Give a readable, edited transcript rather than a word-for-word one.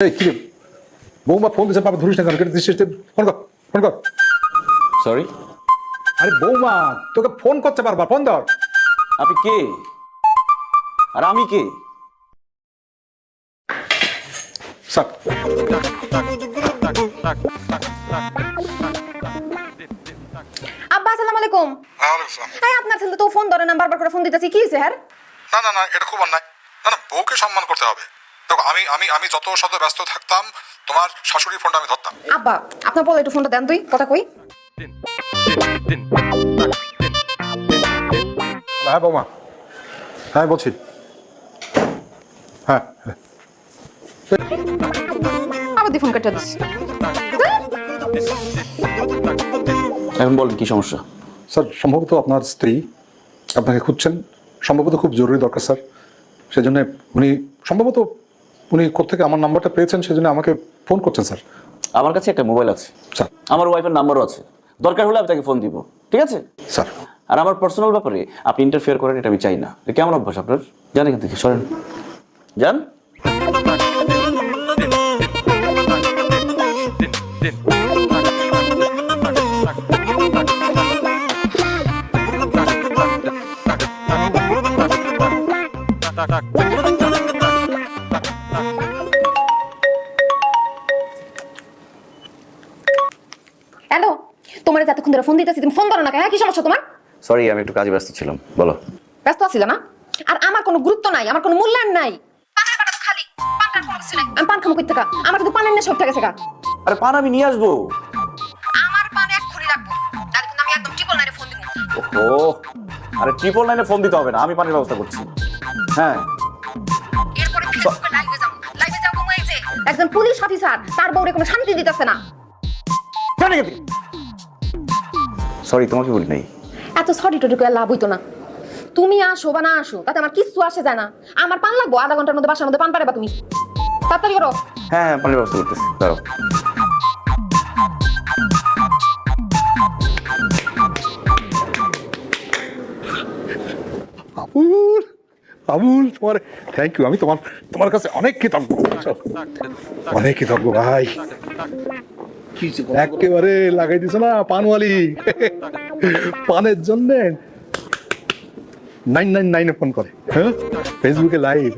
এই কি রে? বৌমা ফোন দিচ্ছে, বাবা ধরিস না কেন? কেটে দিচ্ছিস? ফোন কর, ফোন কর। সরি, আরে বৌমা তোকে ফোন করছে বারবার, ফোন ধর। আপনি কে আর আমি কে? স্যার আব্বা আসসালামু আলাইকুম। ওয়ালাইকুম আসসালাম। এই আপনার ছেলে তো ফোন ধরে না, বারবার করে ফোন দিতেছি, কি হয়েছে হ্যাঁ? না না না, এটা খুব অন্যায়। না না, বউকে সম্মান করতে হবে। দেখো, আমি আমি আমি যত শত ব্যস্ত থাকতাম, তোমার শাশুড়ির ফোনটা আমি ধরতাম। আব্বা আপনার বলে একটু ফোনটা দেন, তুই কথা কই। হ্যাঁ বৌমা, হ্যাঁ বলছি। হ্যাঁ হ্যাঁ। আবার দিয়ে ফোন কেটে দিস। এখন বলেন কি সমস্যা? স্যার সম্ভবত আপনার স্ত্রী আপনাকে খুঁজছেন, সম্ভবত খুব জরুরি দরকার স্যার। সেজন্য উনি কোত্থেকে আমার নাম্বারটা পেয়েছেন, সেজন্য আমাকে ফোন করছেন স্যার। আমার কাছে একটা মোবাইল আছে, স্যার আমার ওয়াইফের নাম্বারও আছে, দরকার হলে আমি তাকে ফোন দিব, ঠিক আছে? স্যার আর আমার পার্সোনাল ব্যাপারে আপনি ইন্টারফেয়ার করেন, এটা আমি চাই না। এটা কেমন অভ্যাস আপনার? যান এখান থেকে, সরেন, যান। হ্যালো, তোমার এতক্ষণ ধরে ফোন দিতেছি, তুমি ফোন ধরো না কেন? কি সমস্যা তোমার? সরি, আমি একটু কাজে ব্যস্ত ছিলাম, বলো। ব্যস্ত আছিল না? আর আমার কোনো গুরুত্ব নাই, আমার কোনো মূল্যায়ন নাই। পানের বাটা তো খালি, পান কার কোনো কিছু নাই। আমি পান খামো কই থেকে? আমার কিন্তু পানের নেশা উঠে গেছে গা। আরে পান আমি নিয়ে আসবো। আমার পান এক্ষুনি রাখবো, তাহলে কিন্তু আমি একদম ট্রিপল নাইনে ফোন দিব। ও, আরে 999 ফোন দিতে হবে না, আমি পানির ব্যবস্থা করছি। হ্যাঁ, এরপরে ফেসবুকে লাইভে যাবো এই যে একজন পুলিশ অফিসার, তার বউরে কোনো শান্তি দিতেছে না। যান এখান থেকে। সরি, তোমাকে বলি নাই। এত সরি টরি করে লাভ হইতো না। তুমি আসো বা না আসো তাতে আমার কিচ্ছু আসে যায় না। আমার পান লাগবো, আধা ঘন্টার মধ্যে বাসার মধ্যে পান পারেবা তুমি। তাড়াতাড়ি করো। হ্যাঁ, পানির ব্যবস্থা করতেছি, দাঁড়াও। আবুল, আবুল তোমার থ্যাংক ইউ। আমি তোমার কাছে অনেক কৃতজ্ঞ, অনেক কৃতজ্ঞ ভাই। একেবারে লাগাই দিছো না পানওয়ালি। পানের জন্য 999 ফোন করে, হ্যাঁ, ফেসবুকে লাইভ।